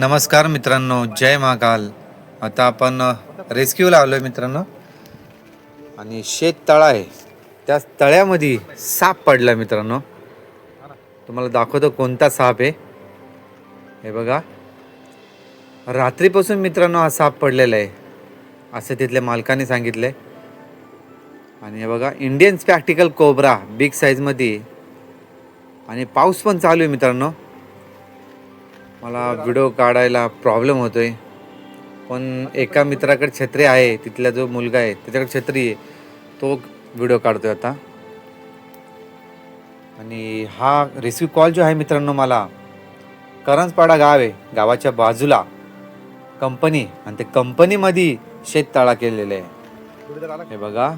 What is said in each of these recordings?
नमस्कार मित्रांनो, जय महाकाल. आता आपण रेस्क्यूला आलो आहे मित्रांनो. आणि शेत तळा आहे, त्या तळ्यामध्ये साप पडला मित्रांनो. तुम्हाला दाखवतो कोणता साप आहे. हे बघा, रात्रीपासून मित्रांनो हा साप पडलेला आहे असं तिथल्या मालकाने सांगितलंय. आणि हे बघा, इंडियन स्पॅक्टिकल कोब्रा बिग साईजमध्ये. आणि पाऊस पण चालू आहे मित्रांनो. मला व्हिडिओ काढायला प्रॉब्लेम होतोय, पण एका मित्राकडे छत्री आहे, तिथला जो मुलगा आहे त्याच्याकडे छत्री आहे, तो व्हिडिओ काढतोय आता. आणि हा रेस्क्यू कॉल जो आहे मित्रांनो, मला करंजपाडा गाव आहे, गावाच्या बाजूला कंपनी, आणि ते कंपनीमध्ये शेततळा केलेला आहे. हे बघा,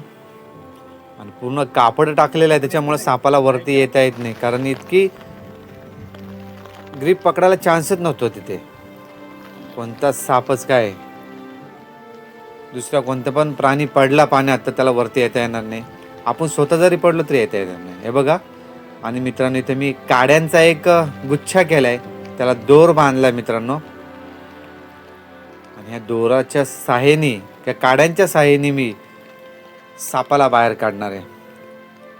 आणि पूर्ण कापड टाकलेलं आहे, त्याच्यामुळे सापाला वरती येता येत नाही, कारण इतकी ग्रीप पकडायला चान्सच नव्हतो तिथे. कोणता सापच काय, दुसरा कोणता पण प्राणी पडला पाण्यात तर त्याला वरती येता येणार नाही. आपण स्वतः जरी पडलो तरी येता येणार नाही. हे बघा, आणि मित्रांनो इथे मी काड्यांचा एक गुच्छा केलाय, त्याला दोर बांधलाय मित्रांनो. आणि ह्या दोराच्या सहाय्याने, त्या काड्यांच्या सहाय्याने मी सापाला बाहेर काढणार आहे.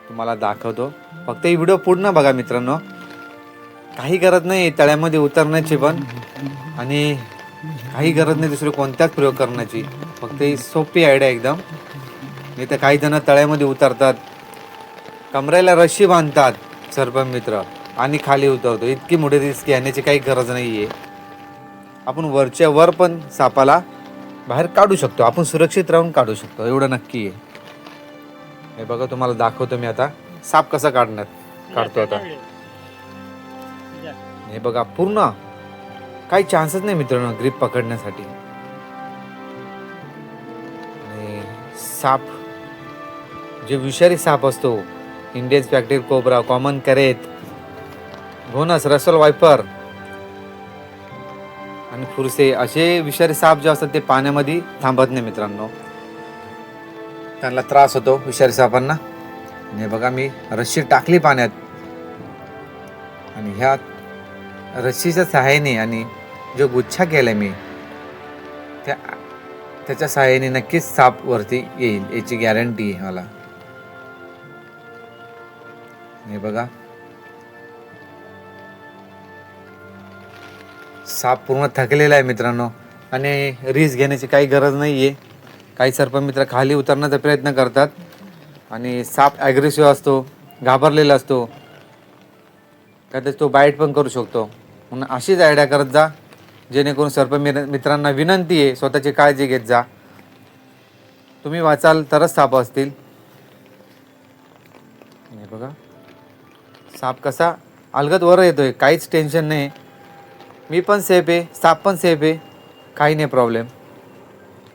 तुम्हाला दाखवतो, फक्त ही व्हिडिओ पूर्ण बघा मित्रांनो. काही गरज नाही तळ्यामध्ये उतरण्याची पण, आणि काही गरज नाही दुसरे कोणत्याच प्रयोग करण्याची. फक्त ही सोपी आयडिया एकदम. नाही तर काही जण तळ्यामध्ये उतरतात, कमरेला रशी बांधतात सरपंच मित्र, आणि खाली उतरतो. इतकी मोठी रिस्क घेण्याची काही गरज नाही आहे. आपण वरच्या वर पण सापाला बाहेर काढू शकतो, आपण सुरक्षित राहून काढू शकतो, एवढं नक्की आहे. हे बघा, तुम्हाला दाखवतो मी आता साप कसा काढतो आता. हे बघा, पूर्ण काही चान्सच नाही मित्रांनो ग्रीप पकडण्यासाठी. आणि साप, जे विषारी साप असतो, इंडियन स्पॅक्टिकल कोब्रा, कॉमन करेत, घोनस, रसल वायपर आणि फुरसे, असे विषारी साप जे असतात ते पाण्यामध्ये थांबत नाही मित्रांनो. त्यांना त्रास होतो विषारी सापांना. हे बघा, मी रस्सी टाकली पाण्यात, आणि ह्या रस्सीच्या सहाय्याने आणि जो गुच्छा केलाय मी त्याच्या सहाय्याने नक्कीच साप वरती येईल, याची गॅरंटी आहे मला. हे बघा, साप पूर्ण थकलेला आहे मित्रांनो, आणि रिस्क घेण्याची काही गरज नाही आहे. काही सरपंच मित्र खाली उतरण्याचा प्रयत्न करतात, आणि साप ॲग्रेसिव्ह असतो, घाबरलेला असतो, कदाचित तो बाईट पण करू शकतो. म्हणून अशीच आयडिया करत जा, जेणेकरून सरपंच मित्रांना विनंती आहे, स्वतःची काळजी घेत जा. तुम्ही वाचाल तरच साप असतील. हे बघा, साप कसा अलगद वर येतोय, काहीच टेन्शन नाही. मी पण सेफ आहे, साप पण सेफ आहे, काही नाही प्रॉब्लेम.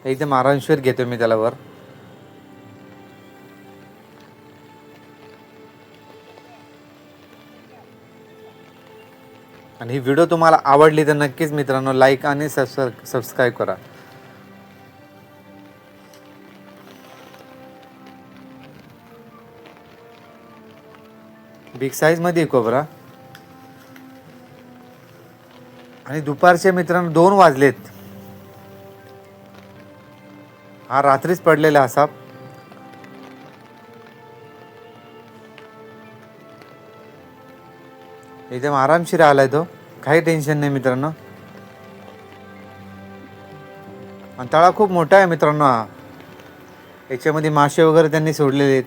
एकदम आरामशीर घेतो मी त्याला वर. आणि ही व्हिडिओ तुम्हाला आवडली तर नक्कीच मित्रांनो लाईक आणि सबस्क्राईब करा. बिग साईज मध्ये कोब्रा. आणि दुपारचे मित्रांनो 2 वाजलेत. हा रात्रीच पडलेला हा साप. एकदम आरामशीर आलाय तो, काही टेन्शन नाही मित्रांनो. आणि तळा खूप मोठा आहे मित्रांनो हा. याच्यामध्ये मासे वगैरे त्यांनी सोडलेले आहेत.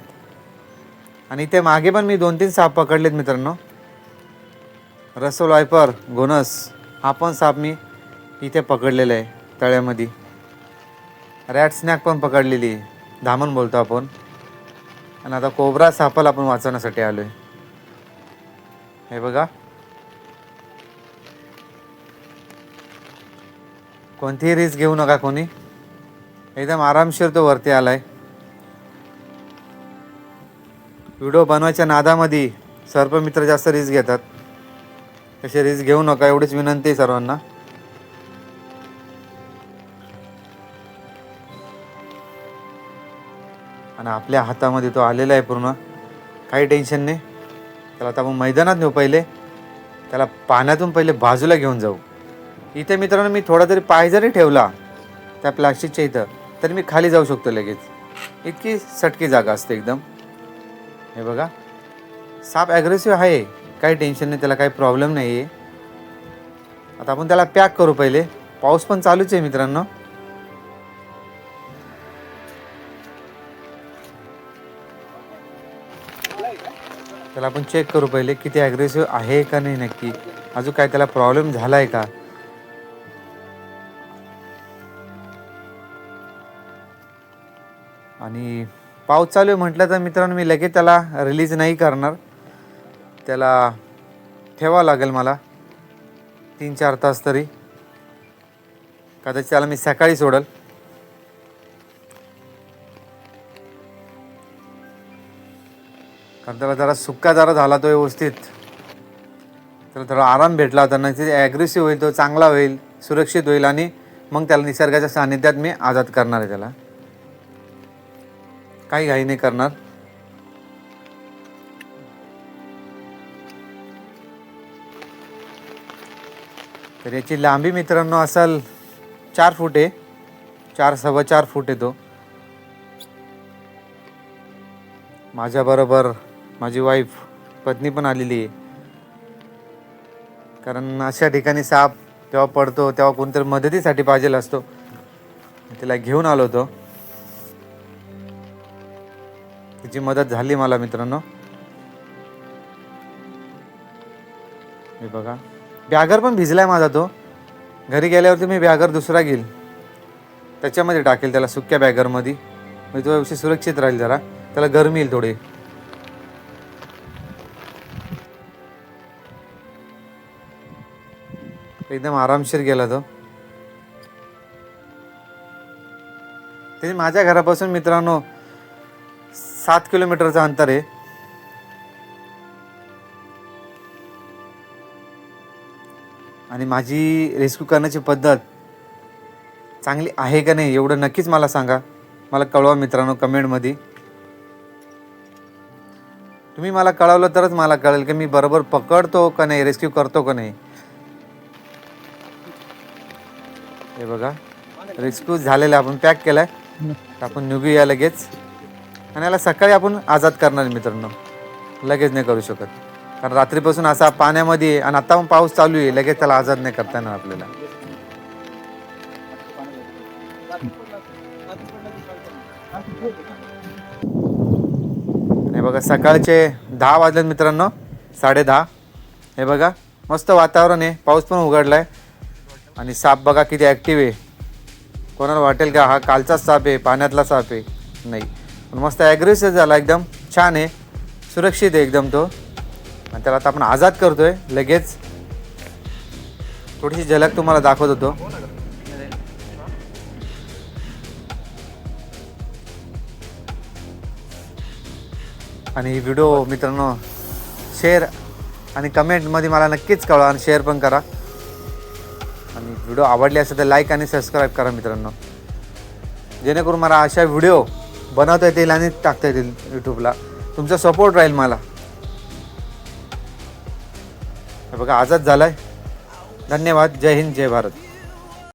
आणि इथे मागे पण मी 2-3 साप पकडलेत मित्रांनो. रसल वायपर, घोनस, हा पण साप मी इथे पकडलेला आहे तळ्यामध्ये. रॅट स्नॅक पण पकडलेली, धामण बोलतो आपण. आणि आता कोब्रा सापाला आपण वाचवण्यासाठी आलोय. हे बघा, कोणतीही रिस्क घेऊ नका कोणी, एकदम आरामशीर तो वरती आलाय. व्हिडिओ बनवायच्या नादामध्ये सरपंच मित्र जास्त रिस्क घेतात, तसे रिस्क घेऊ नका, एवढीच विनंती आहे सर्वांना. आणि आपल्या हातामध्ये तो आलेला आहे पूर्ण, काही टेन्शन नाही. त्याला आता आपण मैदानात नेऊ, पहिले त्याला पाण्यातून पहिले बाजूला घेऊन जाऊ. इथे मित्रांनो मी थोडा जरी पाय जरी ठेवला त्या प्लास्टिकच्या इथं तरी मी खाली जाऊ शकतो लगेच, इतकी सटकी जागा असते एकदम. हे बघा, साप ॲग्रेसिव्ह आहे, काही टेन्शन नाही, त्याला काही प्रॉब्लेम नाही आहे. आता आपण त्याला पॅक करू पहिले. पाऊस पण चालूच आहे मित्रांनो. त्याला आपण चेक करू पहिले किती ॲग्रेसिव्ह आहे का नाही, नक्की अजून काय त्याला प्रॉब्लेम झाला आहे का. आणि पाऊस चालू आहे म्हटलं तर मित्रांनो मी लगेच त्याला रिलीज नाही करणार. त्याला ठेवावं लागेल मला 3-4 तास तरी. कदाचित त्याला मी सकाळी सोडल. कारण त्याला जरा सुक्का जरा झाला तो व्यवस्थित, त्याला थोडा आराम भेटला होता ना, ते ॲग्रेसिव्ह होईल, तो चांगला होईल, सुरक्षित होईल. आणि मग त्याला निसर्गाच्या सानिध्यात मी आजाद करणार आहे. त्याला काही घाई नाही करणार. तर याची लांबी मित्रांनो असेल 4 फूट आहे, 4-4.25 फूट आहे तो. माझ्याबरोबर माझी वाईफ पत्नी पण आलेली आहे. कारण अशा ठिकाणी साप तेव्हा पडतो तेव्हा कोणतरी मदतीसाठी पाहिजेल असतो. तिला घेऊन आलो होतो, तिची मदत झाली मला मित्रांनो. हे बघा, बॅगर पण भिजलाय माझा तो. घरी गेल्यावरती मी बॅगर दुसरा घेईल, त्याच्यामध्ये टाकेल त्याला, सुक्या बॅगरमध्ये, म्हणजे तो व्यवस्थित सुरक्षित राहील. जरा त्याला गरमी येईल थोडी. एकदम आरामशीर गेला तो. ते माझ्या घरापासून मित्रांनो 7 किलोमीटरचं अंतर आहे. आणि माझी रेस्क्यू करण्याची पद्धत चांगली आहे का नाही एवढं नक्कीच मला सांगा, मला कळवा मित्रांनो कमेंटमध्ये. तुम्ही मला कळवलं तरच मला कळेल की मी बरोबर पकडतो का नाही, रेस्क्यू करतो का नाही. हे बघा, रेस्क्यू झालेला आपण पॅक केलाय. आपण निघूया लगेच. आणि याला सकाळी आपण आजाद करणार मित्रांनो, लगेच नाही करू शकत. कारण रात्रीपासून असा पाण्यामध्ये आणि आता पण पाऊस चालू आहे, लगेच त्याला आजाद नाही करता येणार आपल्याला. हे बघा, सकाळचे 10 वाजले मित्रांनो, 10:30. हे बघा, मस्त वातावरण आहे, पाऊस पण उघडलाय. आणि साप बघा किती ॲक्टिव्ह आहे. कोणाला वाटेल का हा कालचाच साप आहे, पाण्यातला साप आहे, नाही. पण मस्त ॲग्रेसिव्ह झाला, एकदम छान आहे, सुरक्षित आहे एकदम तो. आणि त्याला आता आपण आजाद करतोय लगेच. थोडीशी झलक तुम्हाला दाखवत होतो. आणि व्हिडिओ मित्रांनो शेअर आणि कमेंटमध्ये मला नक्कीच कळवा आणि शेअर पण करा. आणि व्हिडिओ आवडले असेल तर लाईक आणि सबस्क्राईब करा मित्रांनो, जेणेकरून मला अशा व्हिडिओ बनवता येतील आणि टाकता येतील यूट्यूबला. तुमचा सपोर्ट राहील मला. हे बघा, आजाद झालाय. धन्यवाद. जय हिंद, जय भारत.